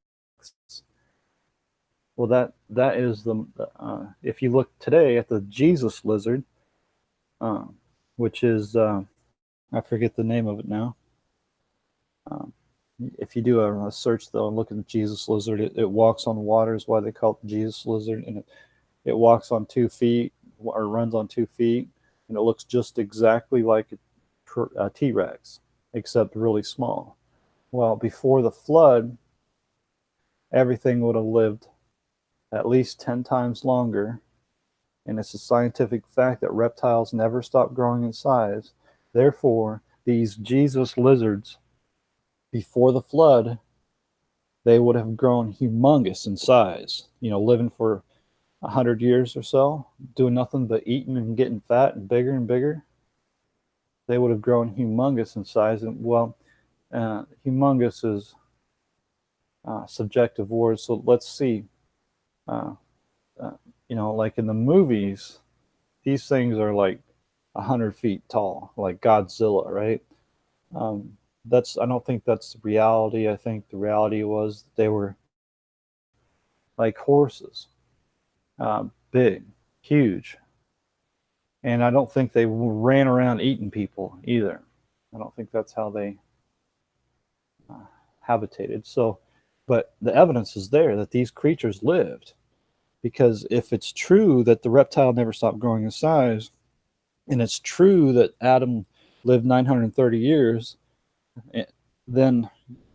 Well, that is if you look today at the Jesus lizard, which is I forget the name of it now. If you do a search though and look at the Jesus lizard, it walks on water, is why they call it the Jesus lizard, and it walks on 2 feet or runs on 2 feet, and it looks just exactly like a T-Rex, except really small. Well, before the flood, everything would have lived at least 10 times longer, and it's a scientific fact that reptiles never stop growing in size. Therefore, these Jesus lizards, before the flood, they would have grown humongous in size, living for 100 years or so, doing nothing but eating and getting fat and bigger. They would have grown humongous in size. And well, humongous is subjective word. So let's see. Like in the movies, these things are like 100 feet tall, like Godzilla, right? I don't think that's the reality. I think the reality was they were like horses, big, huge. And I don't think they ran around eating people either. I don't think that's how they habitated. So, but the evidence is there that these creatures lived. Because if it's true that the reptile never stopped growing in size, and it's true that Adam lived 930 years, then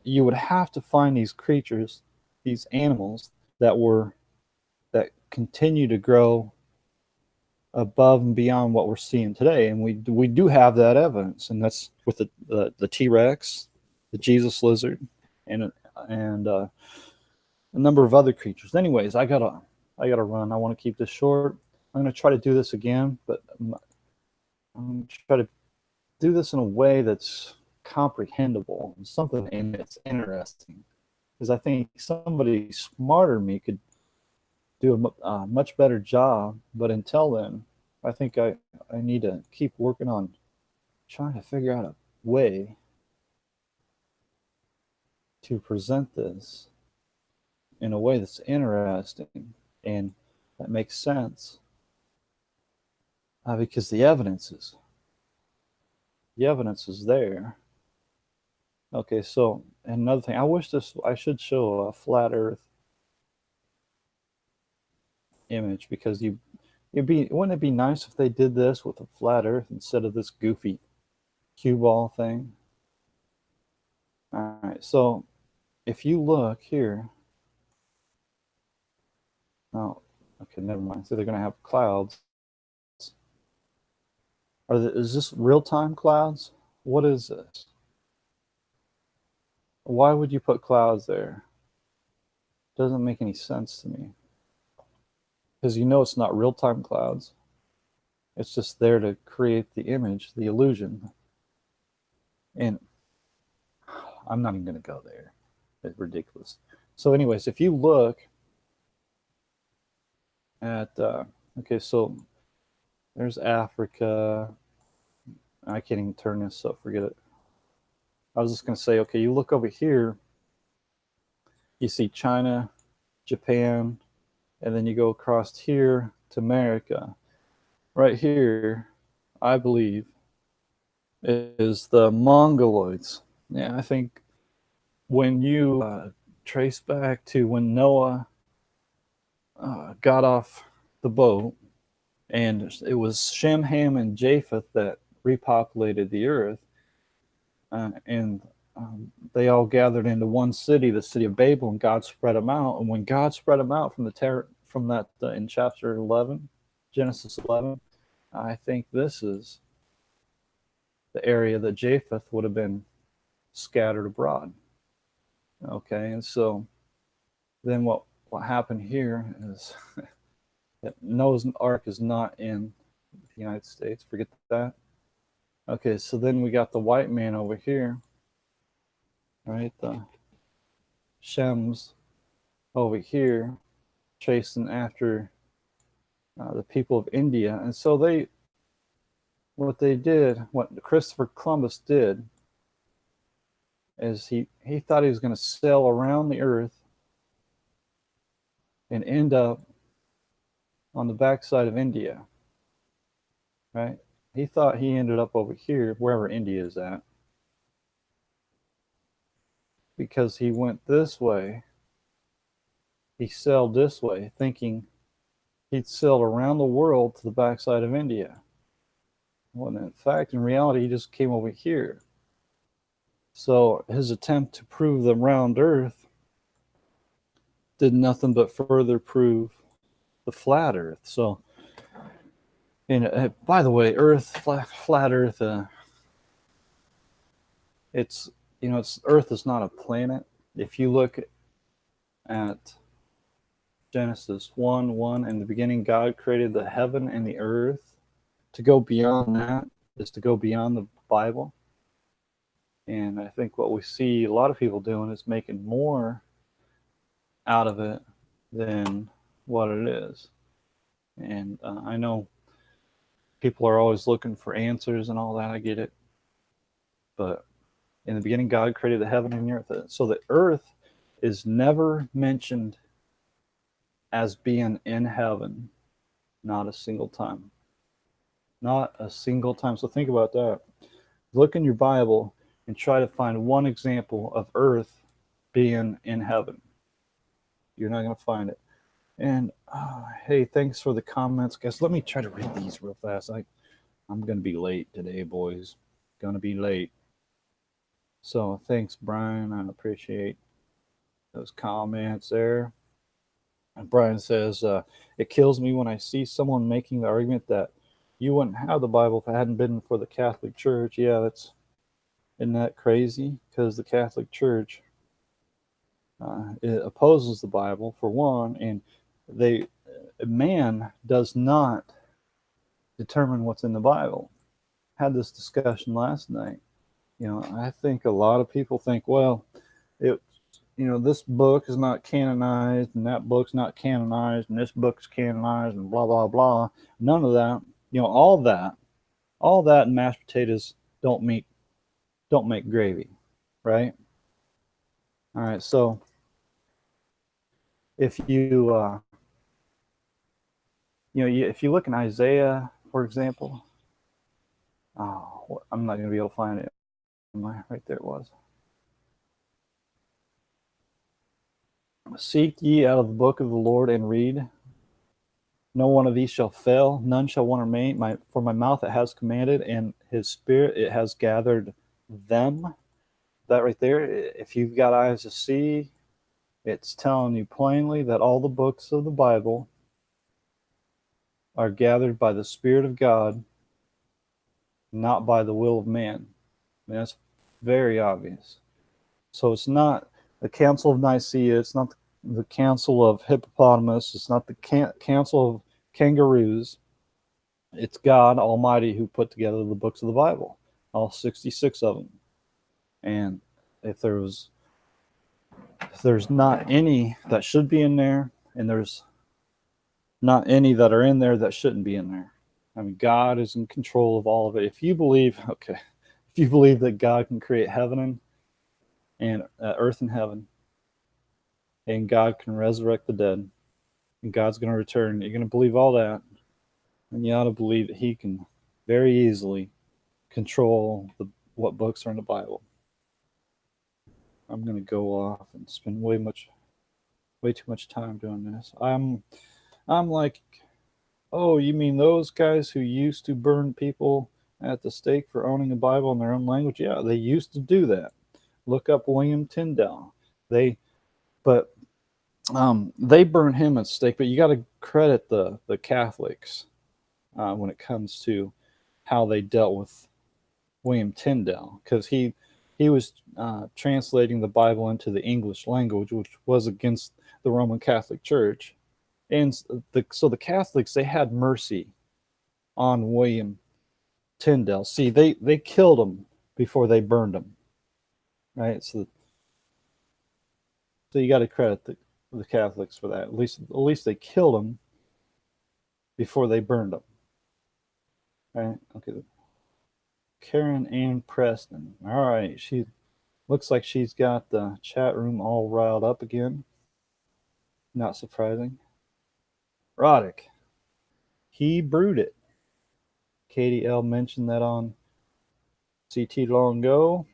you would have to find these creatures, these animals that continue to grow above and beyond what we're seeing today. And we do have that evidence, and that's with the T-Rex, the Jesus lizard, and a number of other creatures. Anyways, I gotta run. I want to keep this short. I'm gonna try to do this again, but I'm gonna try to do this in a way that's comprehensible, something and it's interesting, because I think somebody smarter than me could do a much better job. But until then, I think I need to keep working on trying to figure out a way to present this in a way that's interesting and that makes sense, because the evidence is there. Okay, so another thing, I should show a flat Earth image, because wouldn't it be nice if they did this with a flat Earth instead of this goofy cue ball thing? All right, so if you look here, oh, okay, never mind. So they're going to have clouds. Is this real-time clouds? What is this? Why would you put clouds there? Doesn't make any sense to me. Because you know it's not real-time clouds. It's just there to create the image, the illusion. And I'm not even going to go there. It's ridiculous. So anyways, if you look at, okay, so there's Africa. I can't even turn this, so forget it. I was just going to say, okay, you look over here, you see China, Japan, and then you go across here to America. Right here, I believe, is the Mongoloids. Yeah, I think when you trace back to when Noah got off the boat, and it was Shem, Ham, and Japheth that repopulated the earth, and they all gathered into one city, the city of Babel, and God spread them out. And when God spread them out from the from that in chapter 11, Genesis 11, I think this is the area that Japheth would have been scattered abroad. Okay, and so then what happened here is that Noah's Ark is not in the United States. Forget that. Okay, so then we got the white man over here, right? The Shems over here chasing after the people of India. And so what Christopher Columbus did is he thought he was going to sail around the earth and end up on the backside of India, right? He thought he ended up over here, wherever India is at, because he went this way. He sailed this way, thinking he'd sailed around the world to the backside of India. Well, in fact, in reality, he just came over here. So his attempt to prove the round earth did nothing but further prove the flat earth. So, and by the way, flat earth, it's, earth is not a planet. If you look at Genesis 1:1, in the beginning, God created the heaven and the earth. To go beyond that is to go beyond the Bible. And I think what we see a lot of people doing is making more out of it than what it is. And I know people are always looking for answers and all that. I get it. But in the beginning, God created the heaven and the earth. So the earth is never mentioned as being in heaven, not a single time. Not a single time. So think about that. Look in your Bible and try to find one example of earth being in heaven. You're not going to find it. And hey, thanks for the comments, guys. Let me try to read these real fast. I'm going to be late today, boys. Going to be late. So thanks, Brian. I appreciate those comments there. And Brian says, it kills me when I see someone making the argument that you wouldn't have the Bible if it hadn't been for the Catholic Church. Yeah, isn't that crazy? Because the Catholic Church it opposes the Bible, for one, and man does not determine what's in the Bible. Had this discussion last night. I think a lot of people think, well, this book is not canonized, and that book's not canonized, and this book's canonized, and blah blah blah. None of that. All that and mashed potatoes don't make gravy, right? All right, so if you if you look in Isaiah, for example, I'm not going to be able to find it. Right there it was. Seek ye out of the book of the Lord and read. No one of these shall fail, none shall want to remain. For my mouth it has commanded, and his spirit it has gathered them. That right there, if you've got eyes to see, it's telling you plainly that all the books of the Bible are gathered by the Spirit of God, not by the will of man. I mean, that's very obvious. So it's not the Council of Nicaea. It's not the Council of Hippopotamus. It's not the Council of Kangaroos. It's God Almighty who put together the books of the Bible, all 66 of them. And if there's not any that should be in there, and there's not any that are in there that shouldn't be in there. I mean, God is in control of all of it. If you believe, okay, if you believe that God can create heaven and earth and heaven, and God can resurrect the dead, and God's going to return, you're going to believe all that, and you ought to believe that He can very easily control what books are in the Bible. I'm going to go off and spend way too much time doing this. I'm like, oh, you mean those guys who used to burn people at the stake for owning a Bible in their own language? Yeah, they used to do that. Look up William Tyndale. But they burned him at stake. But you got to credit the Catholics when it comes to how they dealt with William Tyndale, because he was translating the Bible into the English language, which was against the Roman Catholic Church. And so the Catholics, they had mercy on William Tyndale. See, they killed him before they burned him, right? So you got to credit the Catholics for that. At least they killed him before they burned him, right? Okay. Karen Ann Preston. All right, she looks like she's got the chat room all riled up again. Not surprising. Roddick, he brewed it. Katie L mentioned that on CT long ago.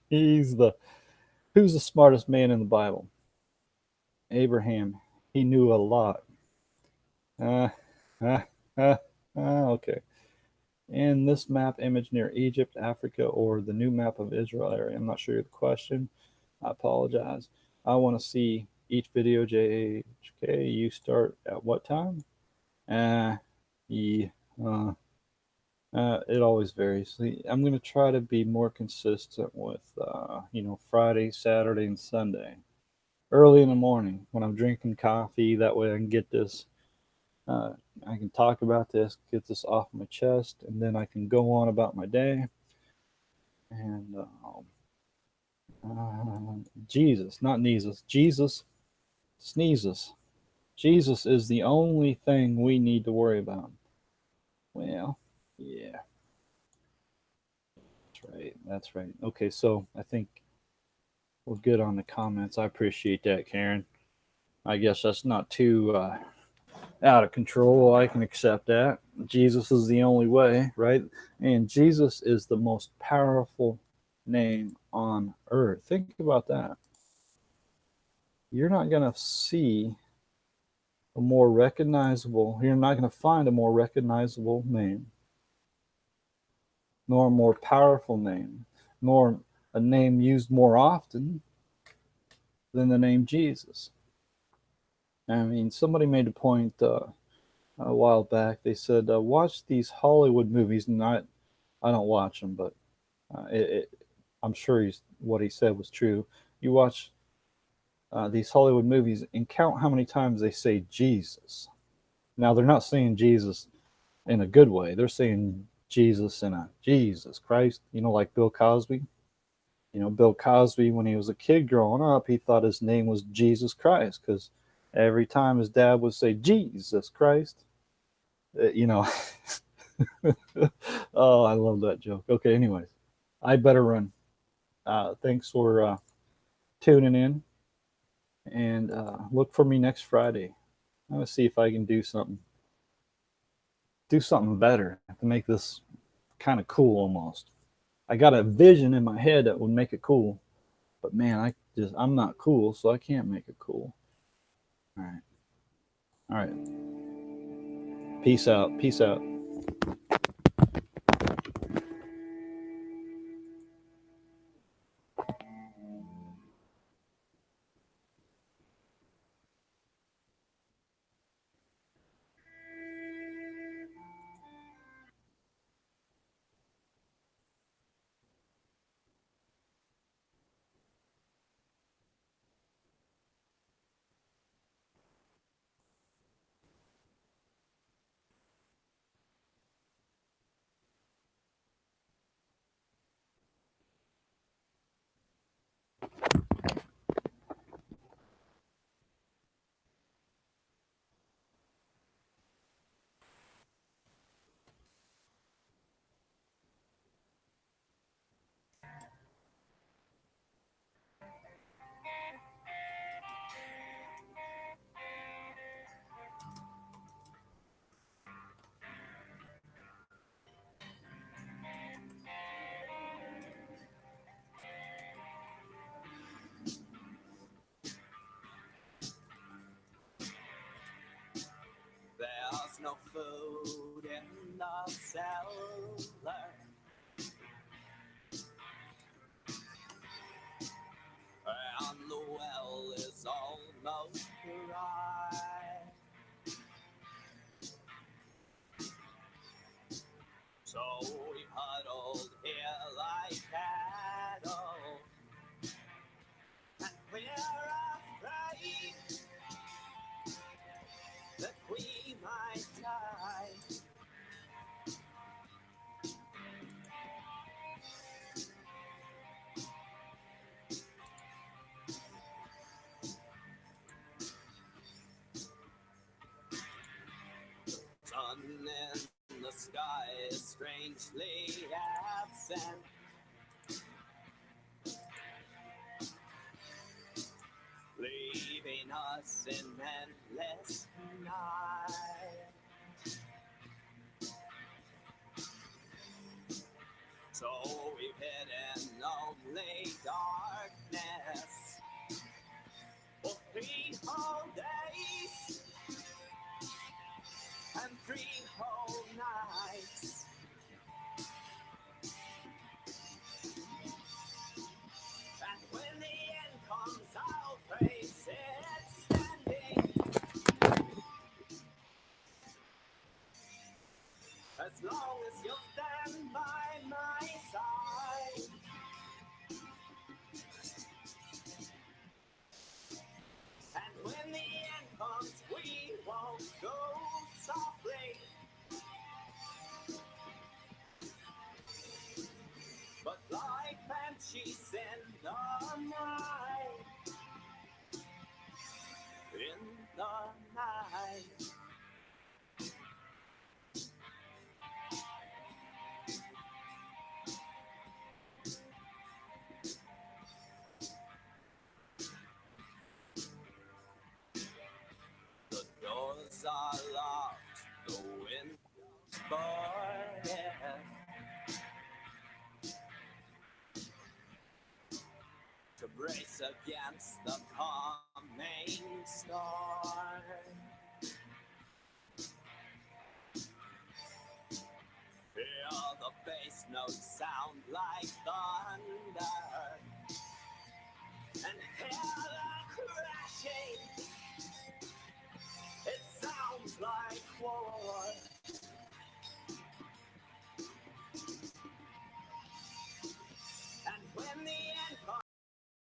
Who's the smartest man in the Bible? Abraham. He knew a lot. Uh, uh, okay. And this map image near Egypt, Africa, or the new map of Israel area. I'm not sure the question. I apologize. I want to see each video. JHK, you start at what time? Yeah. It always varies. I'm going to try to be more consistent with, Friday, Saturday, and Sunday. Early in the morning when I'm drinking coffee. That way I can get this, uh, I can talk about this, get this off my chest, and then I can go on about my day. And Jesus, not Jesus, Jesus sneezes. Jesus is the only thing we need to worry about. Well, yeah, that's right. That's right. Okay, so I think we're good on the comments. I appreciate that, Karen. I guess that's not too out of control. I can accept that. Jesus is the only way, right? And Jesus is the most powerful name on earth. Think about that. You're not going to see a more recognizable, you're not going to find a more recognizable name, nor a more powerful name, nor a name used more often than the name Jesus. I mean, somebody made a point a while back. They said, watch these Hollywood movies. And I don't watch them, but I'm sure what he said was true. You watch these Hollywood movies and count how many times they say Jesus. Now, they're not saying Jesus in a good way. They're saying Jesus in a Jesus Christ, like Bill Cosby. Bill Cosby, when he was a kid growing up, he thought his name was Jesus Christ because every time his dad would say Jesus Christ, you know. Oh, I love that joke. Okay, anyways, I better run. Thanks for tuning in, and look for me next Friday. I'm gonna see if I can do something better to make this kind of cool almost. I got a vision in my head that would make it cool, but man, I'm not cool, so I can't make it cool. All right. All right. Peace out. Peace out.
no food in the cellar. And the well is almost dry. So we huddled here like cattle, and we're afraid that we might die. Sun in the sky is strangely absent. Leaving us in endless night. So we've hidden only darkness for 3 whole days and 3 whole nights. And when the end comes, I'll face it standing. As long as you stand by my side. And when the end comes, we won't go softly, but like banshees in the night. In the night. The doors are locked, the windows boarded. To brace against the coming storm. Hear the bass notes sound like thunder.